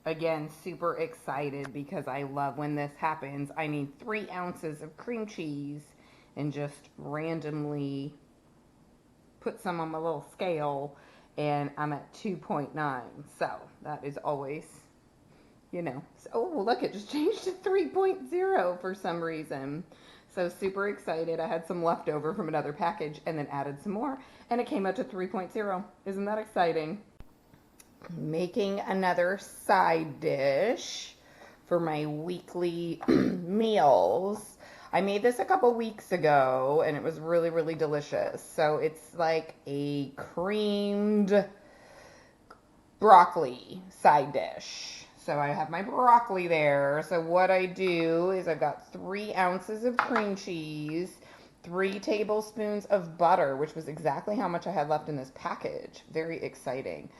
Again, super excited because I love when this happens. I need 3 ounces of cream cheese and just randomly put some on my little scale, and I'm at 2.9. So that is always, So, oh, look, it just changed to 3.0 for some reason. So super excited. I had some left over from another package and then added some more, and it came out to 3.0. Isn't that exciting? Making another side dish for my weekly meals. I made this a couple weeks ago and it was really, really delicious. So it's like a creamed broccoli side dish. So I have my broccoli there. So what I do is I've got 3 ounces of cream cheese, 3 tablespoons of butter, which was exactly how much I had left in this package. Very exciting.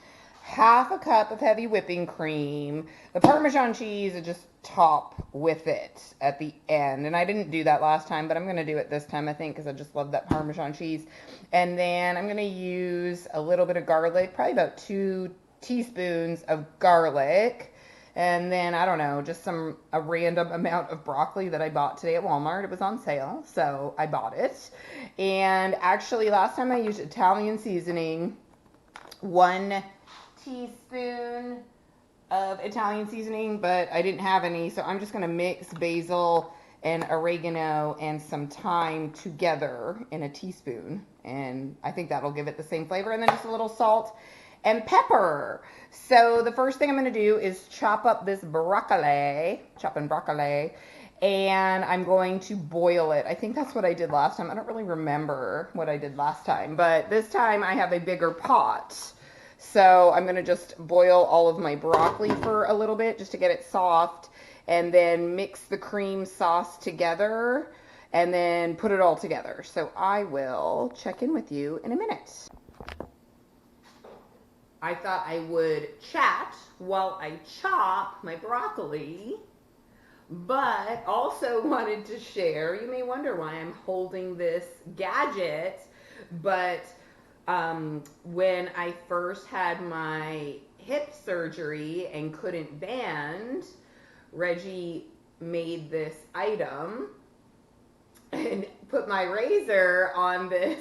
Half a cup of heavy whipping cream. The Parmesan cheese, I just top with it at the end. And I didn't do that last time, but I'm going to do it this time, I think, because I just love that Parmesan cheese. And then I'm going to use a little bit of garlic, probably about 2 teaspoons of garlic. And then, I don't know, just a random amount of broccoli that I bought today at Walmart. It was on sale, so I bought it. And actually, last time I used Italian seasoning, 1 teaspoon of Italian seasoning, but I didn't have any, so I'm just going to mix basil and oregano and some thyme together in a teaspoon, and I think that'll give it the same flavor, and then just a little salt and pepper. So the first thing I'm going to do is chop up this chopping broccoli, and I'm going to boil it. I think that's what I did last time. I don't really remember what I did last time, but this time I have a bigger pot. So I'm going to just boil all of my broccoli for a little bit just to get it soft, and then mix the cream sauce together and then put it all together. So I will check in with you in a minute. I thought I would chat while I chop my broccoli, but also wanted to share. You may wonder why I'm holding this gadget, but when I first had my hip surgery and couldn't band, Reggie made this item and put my razor on this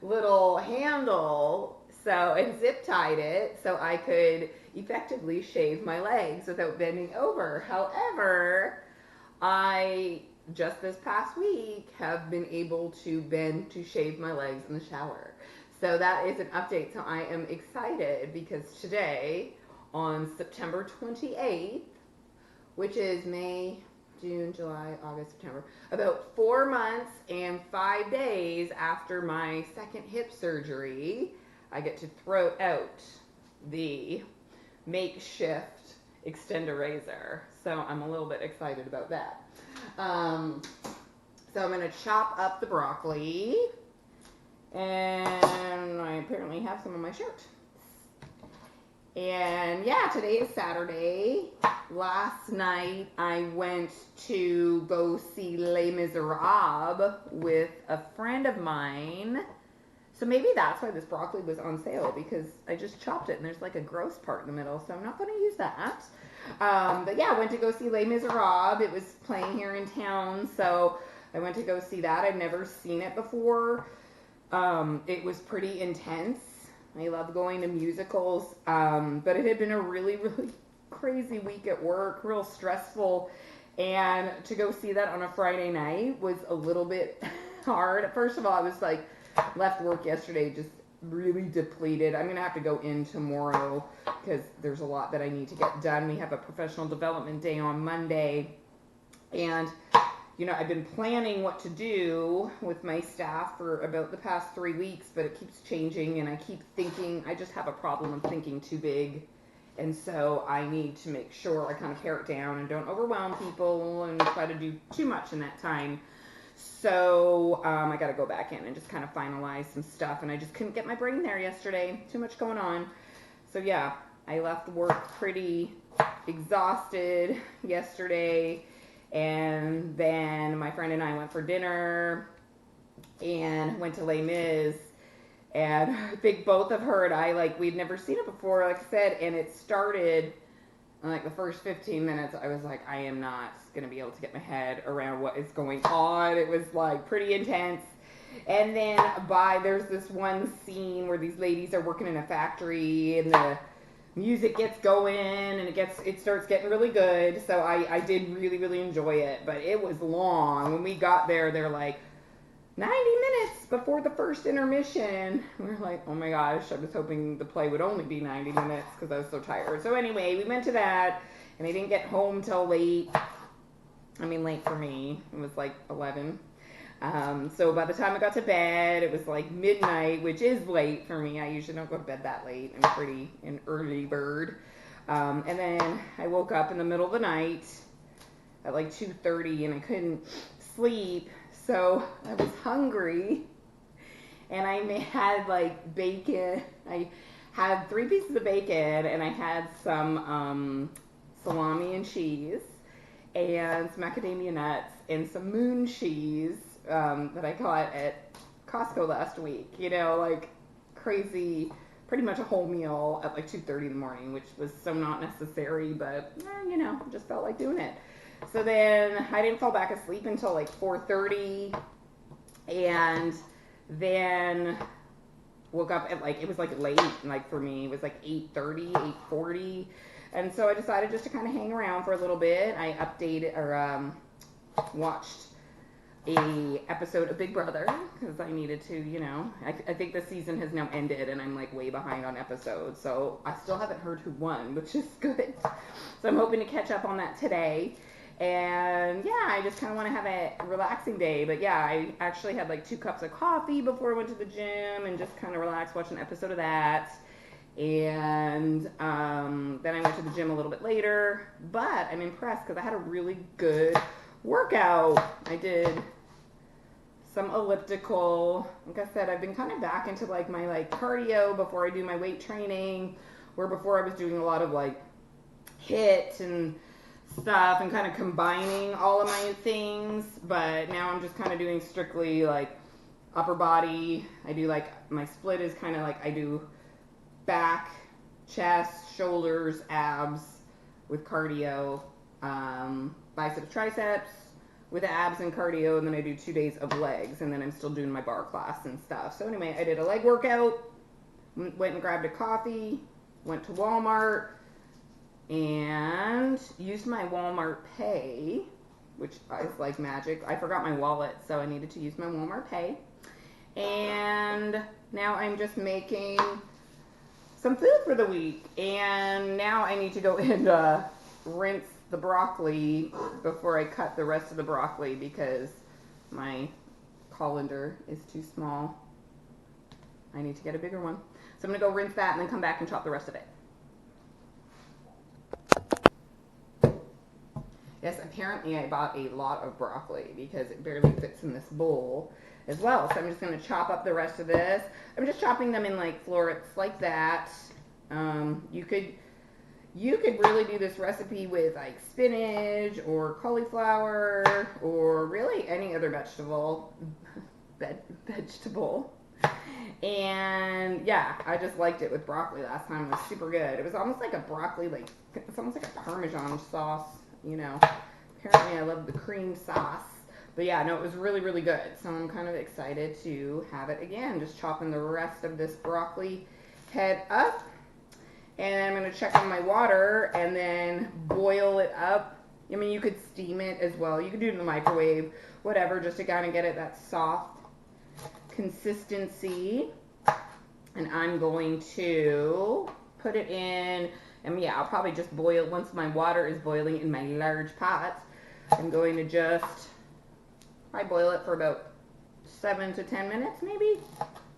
little handle, and zip tied it so I could effectively shave my legs without bending over. However, I just this past week have been able to bend to shave my legs in the shower. So that is an update. So I am excited because today, on September 28th, which is May, June, July, August, September, about 4 months and 5 days after my second hip surgery, I get to throw out the makeshift extender razor. So I'm a little bit excited about that. So I'm going to chop up the broccoli, and I apparently have some on my shirt. And yeah, today is Saturday. Last night I went to go see Les Miserables with a friend of mine. So maybe that's why this broccoli was on sale, because I just chopped it and there's like a gross part in the middle, so I'm not going to use that. But yeah, I went to go see Les Miserables. It was playing here in town, so I went to go see that. I'd never seen it before. It was pretty intense. I love going to musicals, but it had been a really, really crazy week at work, real stressful, and to go see that on a Friday night was a little bit hard. First of all, I was like, left work yesterday just really depleted. I'm going to have to go in tomorrow because there's a lot that I need to get done. We have a professional development day on Monday, and I've been planning what to do with my staff for about the past 3 weeks, but it keeps changing, and I keep thinking, I just have a problem of thinking too big, and so I need to make sure I kind of pare it down and don't overwhelm people and try to do too much in that time. So I got to go back in and just kind of finalize some stuff, and I just couldn't get my brain there yesterday. Too much going on. So yeah, I left work pretty exhausted yesterday, and then my friend and I went for dinner and went to Les Mis, and I think both of her and I, we'd never seen it before, like I said, and it started And like the first 15 minutes, I was like, I am not going to be able to get my head around what is going on. It was like pretty intense. And then there's this one scene where these ladies are working in a factory and the music gets going and it starts getting really good. So I did really, really enjoy it, but it was long. When we got there, they're like 90 minutes before the first intermission. We were like, oh my gosh, I was hoping the play would only be 90 minutes because I was so tired. So anyway, we went to that and I didn't get home till late. I mean, late for me. It was like 11. So by the time I got to bed, it was like midnight, which is late for me. I usually don't go to bed that late. I'm pretty an early bird. And then I woke up in the middle of the night at like 2:30 and I couldn't sleep. So I was hungry and I had like bacon. I had 3 pieces of bacon and I had some salami and cheese and some macadamia nuts and some moon cheese that I got at Costco last week. You know, like crazy, pretty much a whole meal at like 2:30 in the morning, which was so not necessary, but you know, just felt like doing it. So then I didn't fall back asleep until like 4:30, and then woke up at like, it was like late, like for me, it was like 8:30, 8:40. And so I decided just to kind of hang around for a little bit. I watched a episode of Big Brother because I needed to, you know. I think the season has now ended and I'm like way behind on episodes. So I still haven't heard who won, which is good. So I'm hoping to catch up on that today. And yeah, I just kind of want to have a relaxing day. But yeah, I actually had like 2 cups of coffee before I went to the gym and just kind of relaxed, watched an episode of that. And then I went to the gym a little bit later, but I'm impressed because I had a really good workout. I did some elliptical. Like I said, I've been kind of back into like my like cardio before I do my weight training, where before I was doing a lot of like HIIT and stuff and kind of combining all of my things, but now I'm just kind of doing strictly like upper body. I do like, my split is kind of like I do back, chest, shoulders, abs with cardio, biceps, triceps with abs and cardio, and then I do 2 days of legs, and then I'm still doing my bar class and stuff. So anyway, I did a leg workout, went and grabbed a coffee, went to Walmart, and used my Walmart Pay, which is like magic. I forgot my wallet, so I needed to use my Walmart Pay. And now I'm just making some food for the week, and now I need to go and rinse the broccoli before I cut the rest of the broccoli because my colander is too small. I need to get a bigger one. So I'm gonna go rinse that and then come back and chop the rest of it. Yes, apparently I bought a lot of broccoli because it barely fits in this bowl as well. So I'm just going to chop up the rest of this. I'm just chopping them in like florets like that. You could really do this recipe with like spinach or cauliflower or really any other vegetable. And yeah, I just liked it with broccoli last time. It was super good. It was almost like a broccoli, like it's almost like a Parmesan sauce, you know. Apparently I love the cream sauce. But yeah, no, it was really, really good. So I'm kind of excited to have it again. Just chopping the rest of this broccoli head up. And I'm going to check on my water and then boil it up. I mean, you could steam it as well. You could do it in the microwave, whatever, just to kind of get it that soft consistency. And I'm going to put it in, and yeah, I'll probably just boil, once my water is boiling in my large pot, I'm going to just, I boil it for about 7 to 10 minutes maybe.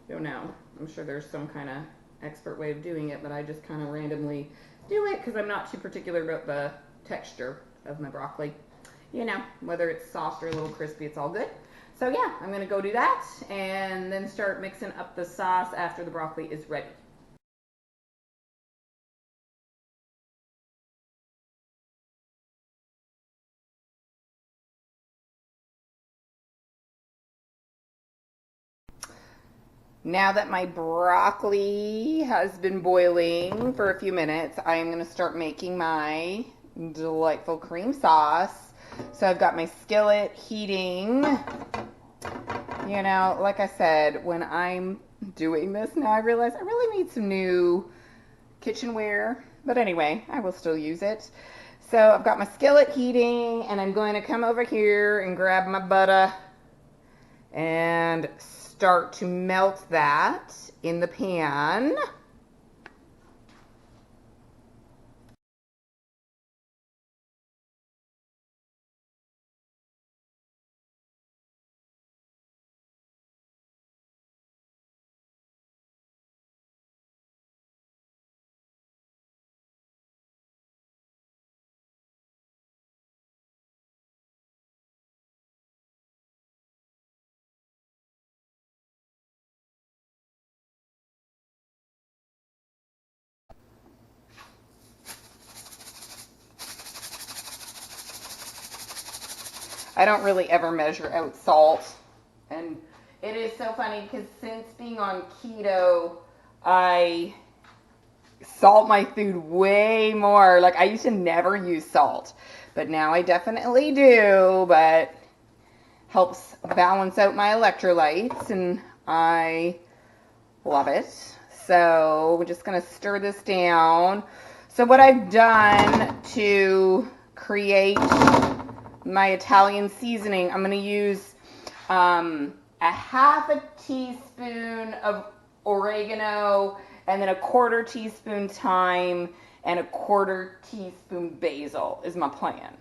Don't know. I'm sure there's some kind of expert way of doing it, but I just kind of randomly do it because I'm not too particular about the texture of my broccoli. You know, whether it's soft or a little crispy, it's all good. So yeah, I'm going to go do that and then start mixing up the sauce after the broccoli is ready. Now that my broccoli has been boiling for a few minutes, I am going to start making my delightful cream sauce. So I've got my skillet heating. You know, like I said, when I'm doing this now, I realize I really need some new kitchenware. But anyway, I will still use it. So I've got my skillet heating, and I'm going to come over here and grab my butter and start to melt that in the pan. I don't really ever measure out salt. And it is so funny because since being on keto, I salt my food way more. Like I used to never use salt, but now I definitely do, but helps balance out my electrolytes and I love it. So we're just going to stir this down. So what I've done to create my Italian seasoning, I'm going to use a half a teaspoon of oregano and then a quarter teaspoon thyme and a quarter teaspoon basil is my plan.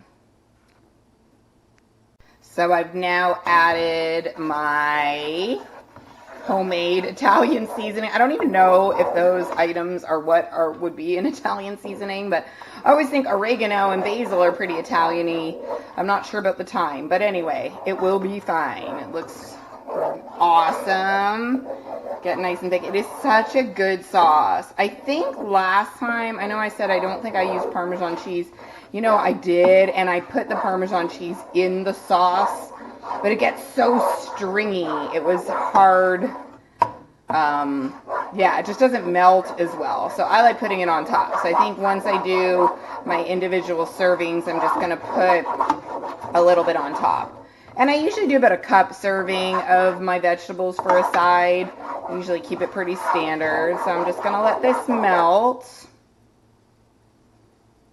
So I've now added my homemade Italian seasoning. I don't even know if those items are what would be an Italian seasoning, but I always think oregano and basil are pretty Italian-y. I'm not sure about the thyme, but anyway, it will be fine. It looks awesome. Get nice and thick. It is such a good sauce. I think last time, I know I said I don't think I used Parmesan cheese. You know, I did, and I put the Parmesan cheese in the sauce, but it gets so stringy. It was hard. Yeah, it just doesn't melt as well. So I like putting it on top. So I think once I do my individual servings, I'm just going to put a little bit on top. And I usually do about a cup serving of my vegetables for a side. I usually keep it pretty standard. So I'm just going to let this melt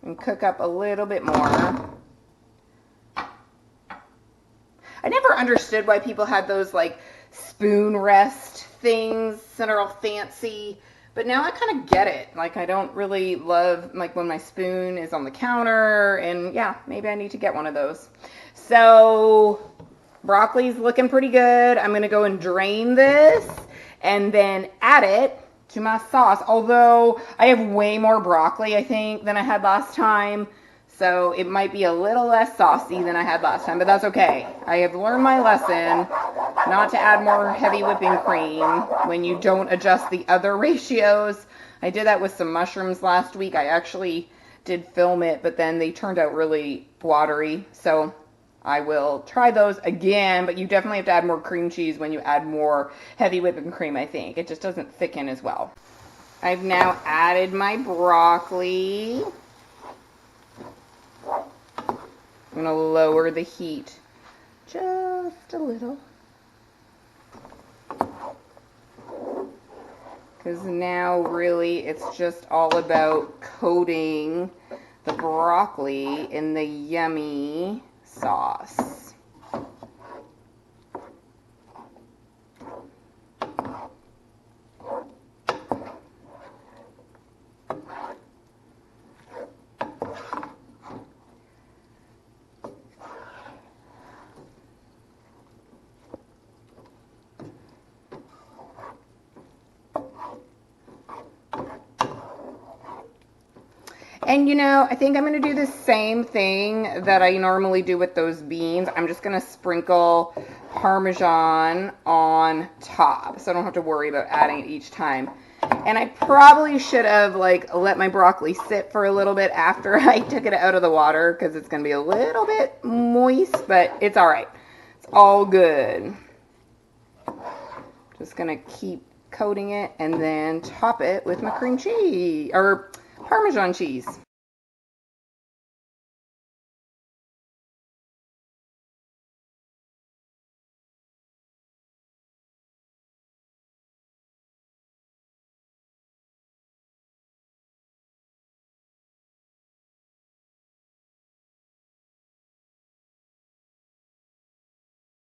and cook up a little bit more. I never understood why people had those like spoon rest things that are all fancy, but now I kind of get it. Like I don't really love like when my spoon is on the counter, and yeah, maybe I need to get one of those. So broccoli's looking pretty good. I'm gonna go and drain this and then add it to my sauce. Although I have way more broccoli, I think, than I had last time. So it might be a little less saucy than I had last time, but that's okay. I have learned my lesson not to add more heavy whipping cream when you don't adjust the other ratios. I did that with some mushrooms last week. I actually did film it, but then they turned out really watery. So I will try those again, but you definitely have to add more cream cheese when you add more heavy whipping cream, I think. It just doesn't thicken as well. I've now added my broccoli. I'm going to lower the heat just a little. Because now really it's just all about coating the broccoli in the yummy sauce. And you know, I think I'm going to do the same thing that I normally do with those beans. I'm just going to sprinkle Parmesan on top, so I don't have to worry about adding it each time. And I probably should have like let my broccoli sit for a little bit after I took it out of the water, because it's going to be a little bit moist, but it's all right. It's all good. Just going to keep coating it, and then top it with my cream cheese or Parmesan cheese.